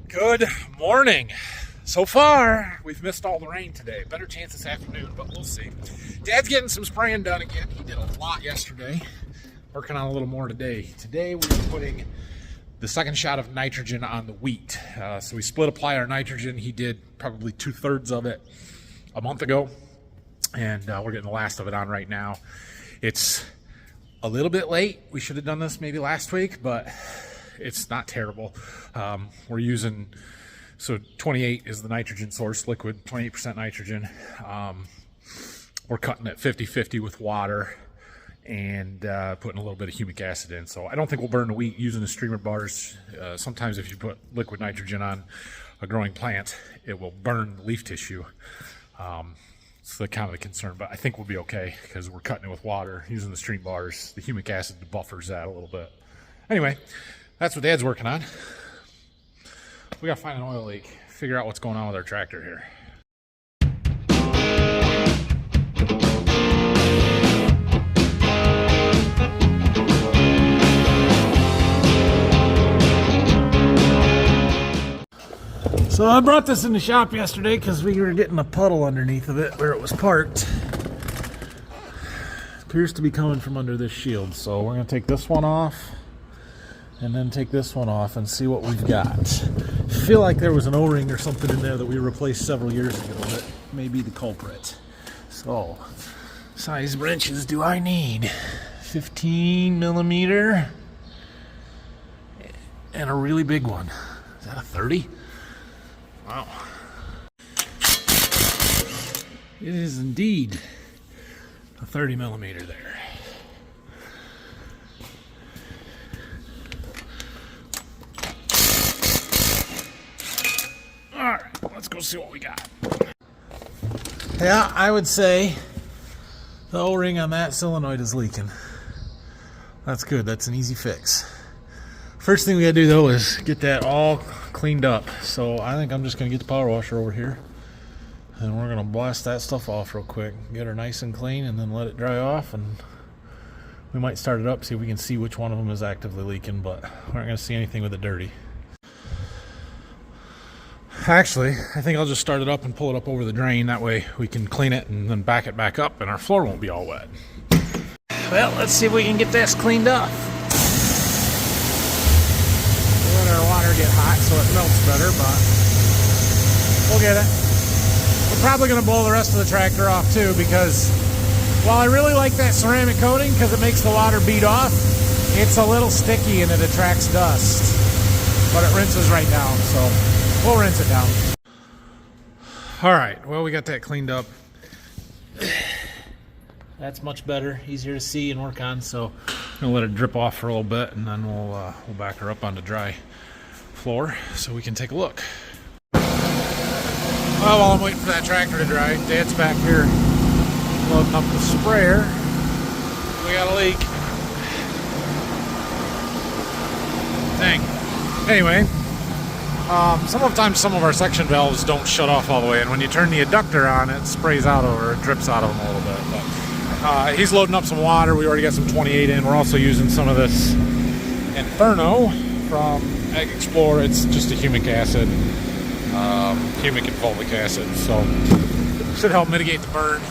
Good morning. So far, we've missed all the rain today. Better chance this afternoon, but we'll see. Dad's getting some spraying done again. He did a lot yesterday. Working on a little more today. Today, we're putting the second shot of nitrogen on the wheat. So we split apply our nitrogen. He did probably 2/3 of it a month ago. And we're getting the last of it on right now. It's a little bit late. We should have done this maybe last week, but it's not terrible. We're using, so 28 is the nitrogen source, liquid, 28% nitrogen. We're cutting it 50-50 with water and putting a little bit of humic acid in. So I don't think we'll burn the wheat using the streamer bars. Sometimes if you put liquid nitrogen on a growing plant, it will burn the leaf tissue. It's the kind of the concern, but I think we'll be okay because we're cutting it with water, using the stream bars. The humic acid buffers that a little bit. Anyway, that's what Dad's working on. We gotta find an oil leak, figure out what's going on with our tractor here. So I brought this in the shop yesterday because we were getting a puddle underneath of it where it was parked. Appears to be coming from under this shield, so we're gonna take this one off and then take this one off and see what we've got. I feel like there was an O-ring or something in there that we replaced several years ago that may be the culprit. So, size wrenches do I need? 15 millimeter and a really big one. Is that a 30? Wow. It is indeed a 30 millimeter there. All right, let's go see what we got. Yeah, I would say the O-ring on that solenoid is leaking. That's good. That's an easy fix. First thing we gotta do though is get that all cleaned up. So I think I'm just gonna get the power washer over here and we're gonna blast that stuff off real quick, get her nice and clean, and then let it dry off, and we might start it up, see if we can see which one of them is actively leaking, but we're not gonna see anything with it dirty. Actually, I think I'll just start it up and pull it up over the drain. That way we can clean it and then back it back up and our floor won't be all wet. Well, let's see if we can get this cleaned up. We'll let our water get hot so it melts better, but we'll get it. We're probably going to blow the rest of the tractor off too, because while I really like that ceramic coating because it makes the water bead off, it's a little sticky and it attracts dust. But it rinses right down, so we'll rinse it down. All right, well, we got that cleaned up. That's much better, easier to see and work on, so I'm gonna let it drip off for a little bit, and then we'll back her up on the dry floor so we can take a look. Well, while I'm waiting for that tractor to dry, Dad's back here loading up the sprayer. We got a leak. Dang. Anyway, sometimes some of our section valves don't shut off all the way, and when you turn the adductor on, it sprays out over, it drips out of them a little bit. But he's loading up some water. We already got some 28 in. We're also using some of this Inferno from Ag Explorer. It's just a humic acid, humic and fulvic acid, so should help mitigate the burn,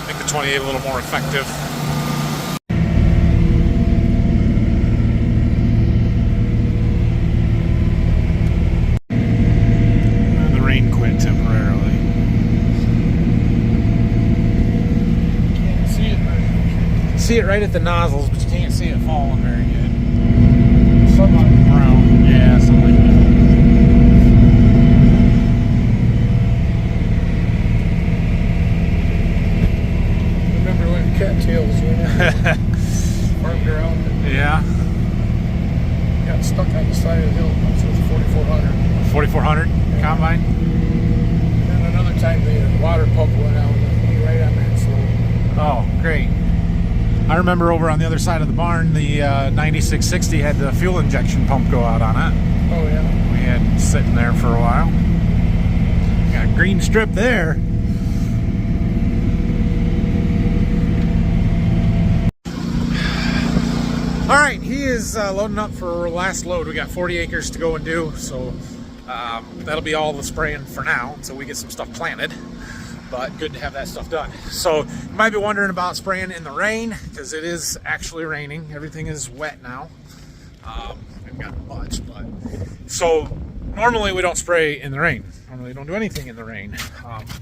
make the 28 a little more effective. And the rain quit temporarily. Can't see it right. You can see it right at the nozzles, but you can't see it falling very good. Something like brown. Yeah, something like that. Remember when cattails went in? Farmed around. Yeah. Got stuck on the side of the hill. So it was 4,400. 4,400 yeah. Combine? And then another time the water pump went out right on that slope. Oh, great. I remember over on the other side of the barn, the 9660 had the fuel injection pump go out on it. Oh, yeah. We had it sitting there for a while. Got a green strip there. All right, he is loading up for our last load. We got 40 acres to go and do, so that'll be all the spraying for now until we get some stuff planted. But good to have that stuff done. So you might be wondering about spraying in the rain, because it is actually raining. Everything is wet now. We've got much, but so normally we don't spray in the rain. Normally we don't do anything in the rain.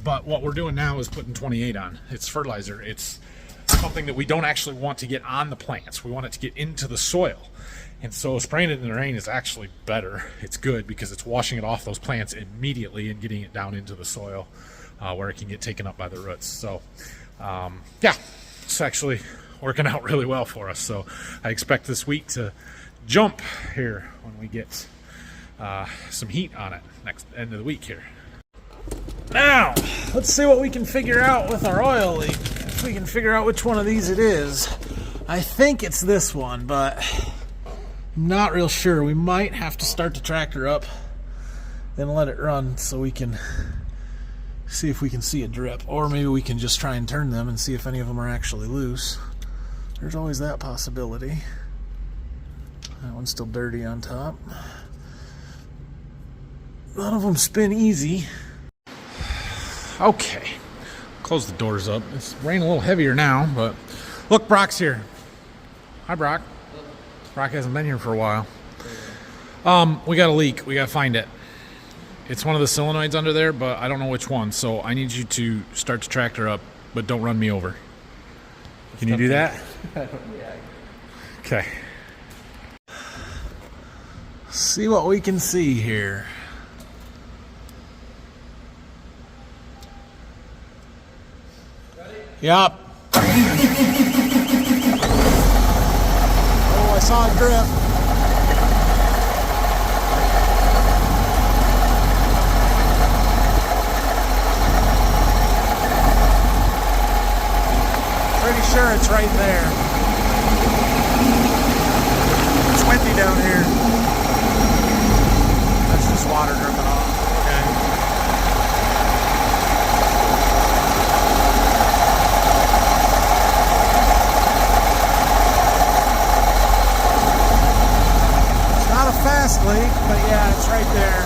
But what we're doing now is putting 28 on. It's fertilizer. It's something that we don't actually want to get on the plants. We want it to get into the soil. And so spraying it in the rain is actually better. It's good because it's washing it off those plants immediately and getting it down into the soil where it can get taken up by the roots. So yeah, it's actually working out really well for us. So I expect this week to jump here when we get some heat on it next end of the week here. Now, let's see what we can figure out with our oil leak. If we can figure out which one of these it is. I think it's this one, but I'm not real sure. We might have to start the tractor up and let it run so we can see if we can see a drip. Or maybe we can just try and turn them and see if any of them are actually loose. There's always that possibility. That one's still dirty on top. None of them spin easy. Okay, close the doors up. It's raining a little heavier now, but look, Brock's here. Hi, Brock. Brock hasn't been here for a while. We got a leak. We got to find it. It's one of the solenoids under there, but I don't know which one. So I need you to start the tractor up, but don't run me over. Can you do that? Okay. See what we can see here. Yup. Oh, I saw a drip. Pretty sure it's right there. It's windy down here. That's just water dripping off. Okay. Fast leak, but yeah, it's right there.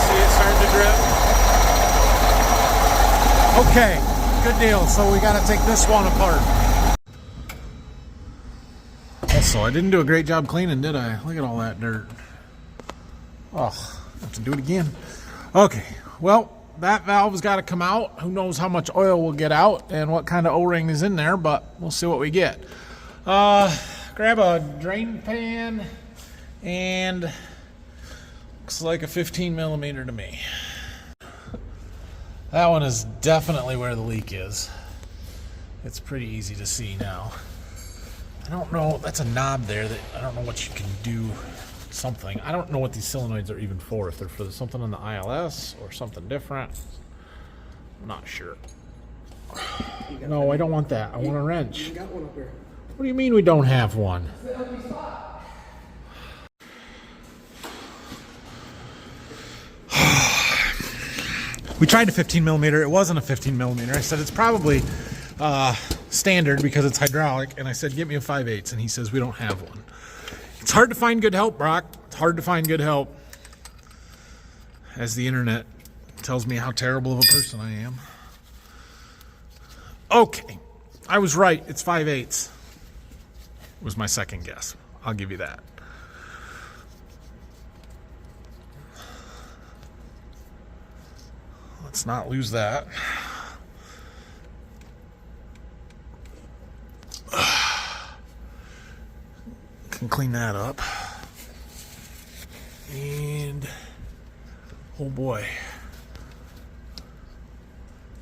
See it starting to drip? Okay, good deal. So we got to take this one apart. Also, I didn't do a great job cleaning, did I? Look at all that dirt. Oh, I have to do it again. Okay, well, that valve's got to come out. Who knows how much oil we'll get out and what kind of O-ring is in there, but we'll see what we get. Grab a drain pan, and looks like a 15 millimeter to me. That one is definitely where the leak is. It's pretty easy to see now. I don't know, that's a knob there that I don't know what you can do. Something. I don't know what these solenoids are even for, if they're for something on the ILS or something different. I'm not sure. No, I don't want that. I want a wrench. You got one up here. What do you mean we don't have one? We tried a 15 millimeter. It wasn't a 15 millimeter. I said it's probably standard because it's hydraulic, and I said get me a 5/8, and he says we don't have one. It's hard to find good help, Brock. It's hard to find good help, as the internet tells me how terrible of a person I am. Okay, I was right. It's 5/8. Was my second guess. I'll give you that. Let's not lose that. Can clean that up. And oh boy.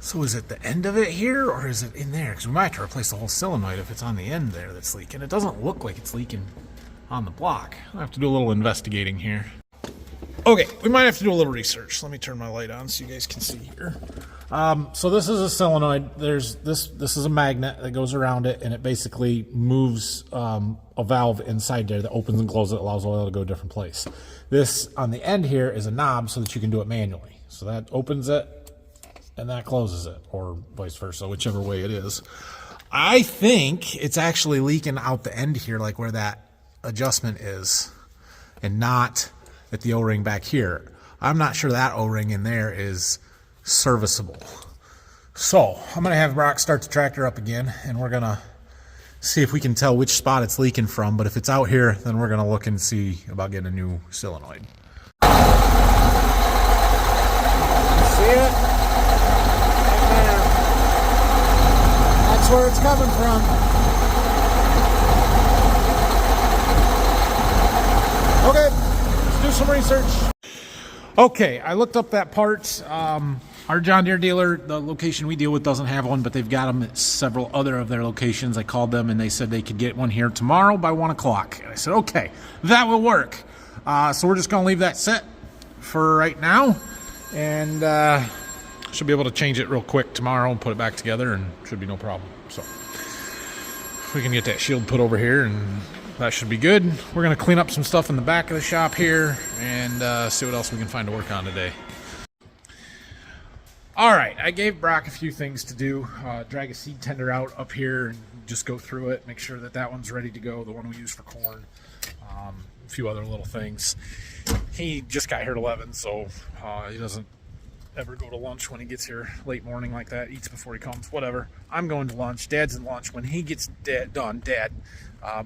So is it the end of it here, or is it in there? Because we might have to replace the whole solenoid if it's on the end there that's leaking. It doesn't look like it's leaking on the block. I'll have to do a little investigating here. Okay, we might have to do a little research. Let me turn my light on so you guys can see here. So this is a solenoid. There's this is a magnet that goes around it, and it basically moves a valve inside there that opens and closes it, allows oil to go a different place. This on the end here is a knob so that you can do it manually. So that opens it and that closes it, or vice versa, whichever way it is. I think it's actually leaking out the end here, like where that adjustment is, and not at the O-ring back here. I'm not sure that O-ring in there is serviceable. So I'm going to have Brock start the tractor up again, and we're going to see if we can tell which spot it's leaking from. But if it's out here, then we're going to look and see about getting a new solenoid. See it? Right there. That's where it's coming from. Okay, let's do some research. Okay, I looked up that part. Our John Deere dealer, the location we deal with, doesn't have one, but they've got them at several other of their locations. I called them, and they said they could get one here tomorrow by 1 o'clock. And I said, okay, that will work. So we're just going to leave that set for right now, and should be able to change it real quick tomorrow and put it back together, and should be no problem. So we can get that shield put over here, and that should be good. We're going to clean up some stuff in the back of the shop here and see what else we can find to work on today. All right, I gave Brock a few things to do. Drag a seed tender out up here and just go through it, make sure that that one's ready to go, the one we use for corn. A few other little things. He just got here at 11, so he doesn't ever go to lunch when he gets here late morning like that, eats before he comes, whatever. I'm going to lunch. Dad's in lunch. When he gets done,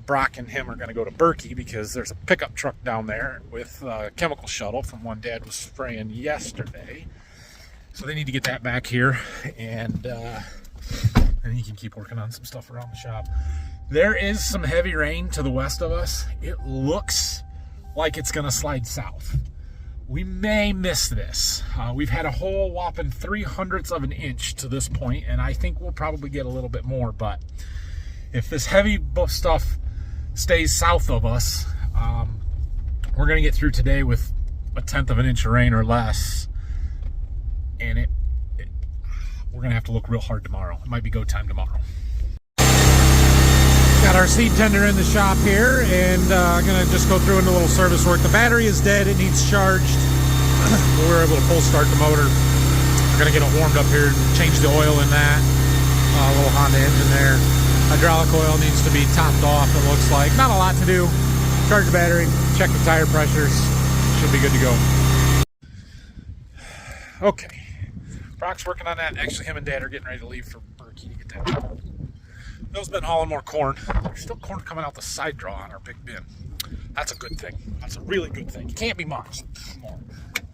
Brock and him are going to go to Berkey because there's a pickup truck down there with a chemical shuttle from one Dad was spraying yesterday. So they need to get that back here, and he can keep working on some stuff around the shop. There is some heavy rain to the west of us. It looks like it's going to slide south. We may miss this. We've had a whole whopping 3/100ths of an inch to this point, and I think we'll probably get a little bit more. But if this heavy stuff stays south of us, we're going to get through today with 1/10 of an inch of rain or less. And we're going to have to look real hard tomorrow. It might be go time tomorrow. Got our seed tender in the shop here, and I'm going to just go through into a little service work. The battery is dead. It needs charged. We were able to pull start the motor. We're going to get it warmed up here and change the oil in that. Little Honda engine there. Hydraulic oil needs to be topped off, it looks like. Not a lot to do. Charge the battery, check the tire pressures. Should be good to go. Okay. Brock's working on that. Actually, him and Dad are getting ready to leave for Berkey to get that. Bill's been hauling more corn. There's still corn coming out the side draw on our big bin. That's a good thing. That's a really good thing. It can't be much more.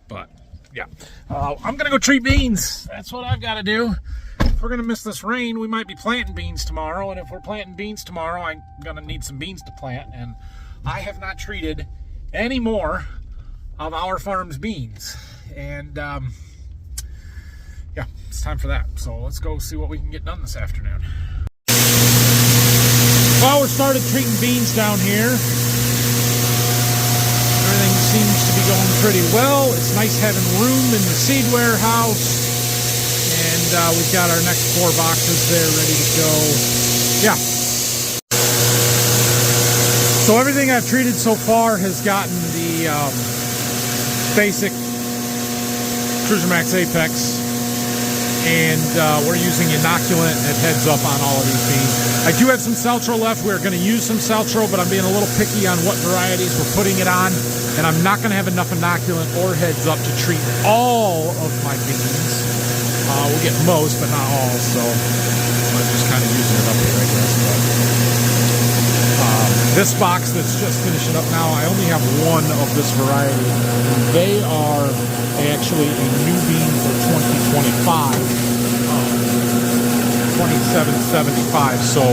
But, yeah. I'm going to go tree beans. That's what I've got to do. If we're going to miss this rain, we might be planting beans tomorrow. And if we're planting beans tomorrow, I'm going to need some beans to plant. And I have not treated any more of our farm's beans. And, yeah, it's time for that. So let's go see what we can get done this afternoon. Well, we started treating beans down here. Everything seems to be going pretty well. It's nice having room in the seed warehouse. And we've got our next 4 boxes there ready to go. Yeah. So everything I've treated so far has gotten the basic Cruiser Max Apex. And we're using inoculant at heads up on all of these beans. I do have some Saltro left. We're going to use some Saltro, but I'm being a little picky on what varieties we're putting it on. And I'm not going to have enough inoculant or heads up to treat all of my beans. We'll get most, but not all. So I'm just kind of using it up here, I guess. But, this box that's just finishing up now, I only have one of this variety. They are actually a new bean for 2025, 2775. So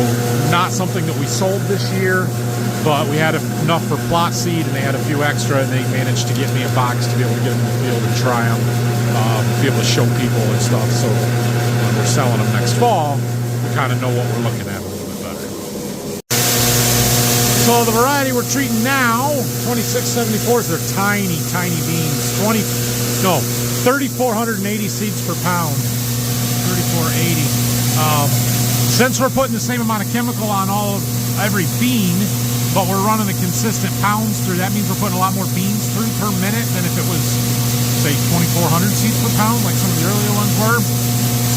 not something that we sold this year, but we had enough for plot seed, and they had a few extra, and they managed to get me a box to be able to get them in the field and try them, be able to show people and stuff. So when we're selling them next fall, we kind of know what we're looking at a little bit better. So the variety we're treating now, 2674s, they're tiny, tiny beans. 3,480 seeds per pound. 3,480. Since we're putting the same amount of chemical on every bean, but we're running a consistent pounds through, that means we're putting a lot more beans through per minute than if it was, say, 2,400 seeds per pound, like some of the earlier ones were.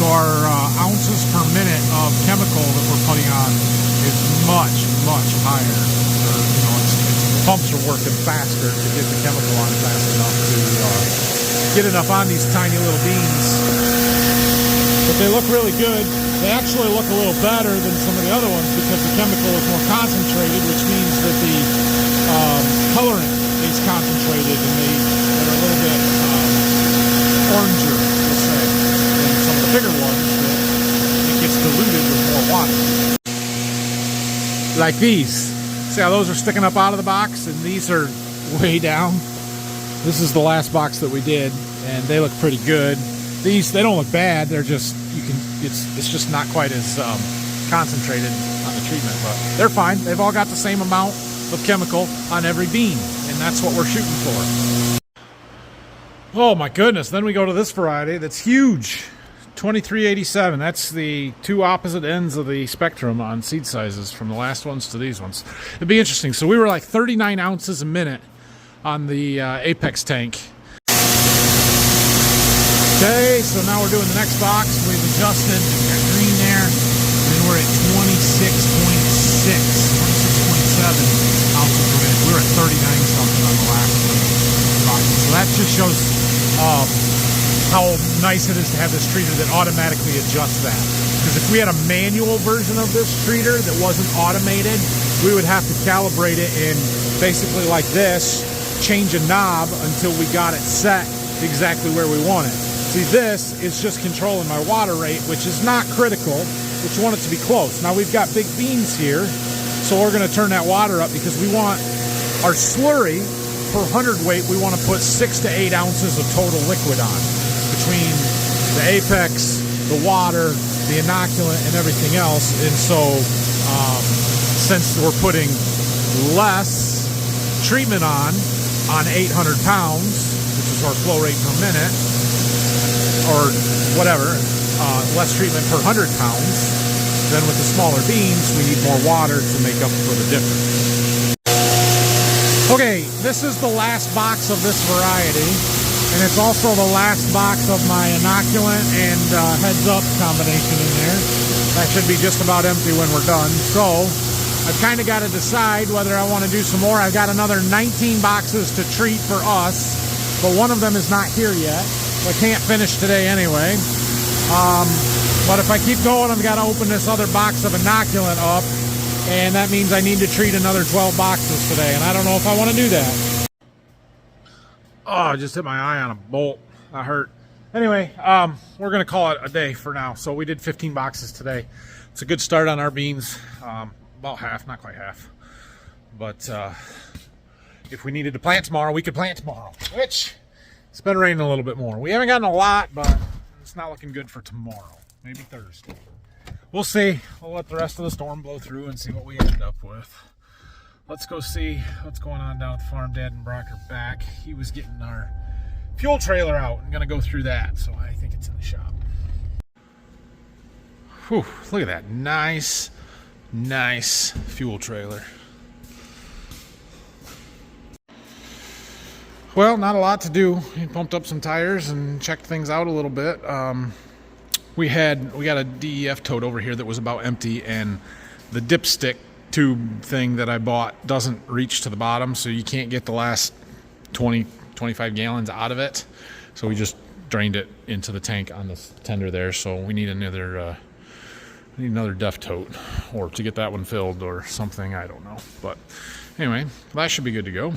So So our ounces per minute of chemical that we're putting on is much, much higher. Or, you know, the pumps are working faster to get the chemical on fast enough to get enough on these tiny little beans. But they look really good. They actually look a little better than some of the other ones because the chemical is more concentrated, which means that the colorant is concentrated and they're a little bit oranger, let's say, than some of the bigger ones that it gets diluted with more water. Like these. See how those are sticking up out of the box and these are way down? This is the last box that we did and they look pretty good. These, they don't look bad, they're just, it's just not quite as concentrated on the treatment, but they're fine. They've all got the same amount of chemical on every bean, and that's what we're shooting for. Oh my goodness, then we go to this variety that's huge. 2387, that's the two opposite ends of the spectrum on seed sizes from the last ones to these ones. It'd be interesting. So we were like 39 ounces a minute on the Apex tank. Okay, so now we're doing the next box. We've adjusted, we've got green there, and then we're at 26.6, 26.7 ounces per minute. We were at 39 something on the last box. So that just shows how nice it is to have this treater that automatically adjusts that. Because if we had a manual version of this treater that wasn't automated, we would have to calibrate it in basically like this, change a knob until we got it set exactly where we want it. See, this is just controlling my water rate, which is not critical, but you want it to be close. Now we've got big beans here, so we're going to turn that water up because we want our slurry per hundredweight, we want to put 6 to 8 ounces of total liquid on between the Apex, the water, the inoculant, and everything else. And so since we're putting less treatment on 800 pounds, which is our flow rate per minute, or whatever, less treatment per 100 pounds, then with the smaller beans, we need more water to make up for the difference. Okay, this is the last box of this variety, and it's also the last box of my inoculant and heads up combination in there. That should be just about empty when we're done. So I've kind of got to decide whether I want to do some more. I've got another 19 boxes to treat for us, but one of them is not here yet. I can't finish today anyway. But if I keep going, I've got to open this other box of inoculant up, and that means I need to treat another 12 boxes today, and I don't know if I want to do that. Oh, I just hit my eye on a bolt. That hurt. Anyway, we're going to call it a day for now. So we did 15 boxes today. It's a good start on our beans. About half, not quite half. But if we needed to plant tomorrow, we could plant tomorrow, which... It's been raining a little bit more. We haven't gotten a lot, but it's not looking good for tomorrow. Maybe Thursday. We'll see. We'll let the rest of the storm blow through and see what we end up with. Let's go see what's going on down at the farm. Dad and Brock are back. He was getting our fuel trailer out and going to go through that, so I think it's in the shop. Whew, look at that. Nice, nice fuel trailer. Well, not a lot to do. We pumped up some tires and checked things out a little bit. We got a DEF tote over here that was about empty, and the dipstick tube thing that I bought doesn't reach to the bottom, so you can't get the last 20-25 gallons out of it. So we just drained it into the tank on the tender there. So we need another DEF tote, or to get that one filled or something. I don't know, but anyway, that should be good to go.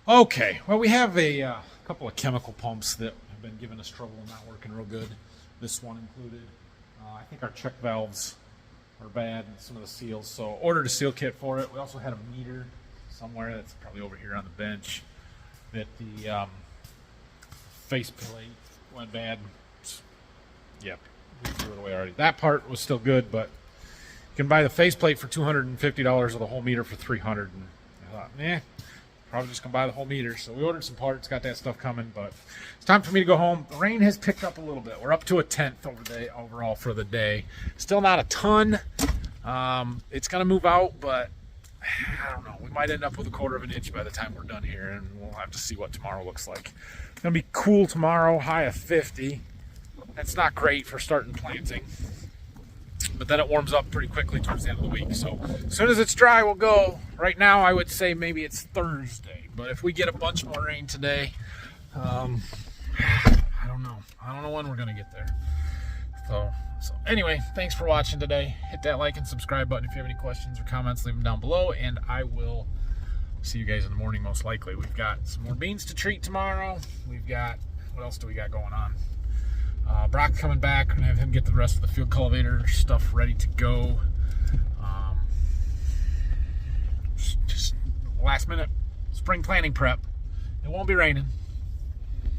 Okay, well, we have a couple of chemical pumps that have been giving us trouble and not working real good. This one included. I think our check valves are bad and some of the seals, so ordered a seal kit for it. We also had a meter somewhere that's probably over here on the bench that the faceplate went bad. Yep, we threw it away already. That part was still good, but you can buy the faceplate for $250 or the whole meter for $300. And I thought, probably just gonna buy the whole meter. So we ordered some parts, got that stuff coming, but it's time for me to go home. The rain has picked up a little bit. We're up to a 1/10 overall for the day. Still not a ton. It's gonna move out, but I don't know. We might end up with 1/4 of an inch by the time we're done here, and we'll have to see what tomorrow looks like. It's gonna be cool tomorrow, high of 50. That's not great for starting planting. But then it warms up pretty quickly towards the end of the week. So as soon as it's dry, we'll go. Right now, I would say maybe it's Thursday. But if we get a bunch more rain today, I don't know. I don't know when we're going to get there. So anyway, thanks for watching today. Hit that like and subscribe button. If you have any questions or comments, leave them down below. And I will see you guys in the morning most likely. We've got some more beans to treat tomorrow. We've got, what else do we got going on? Brock coming back. We're going to have him get the rest of the field cultivator stuff ready to go. Just last minute spring planting prep. It won't be raining.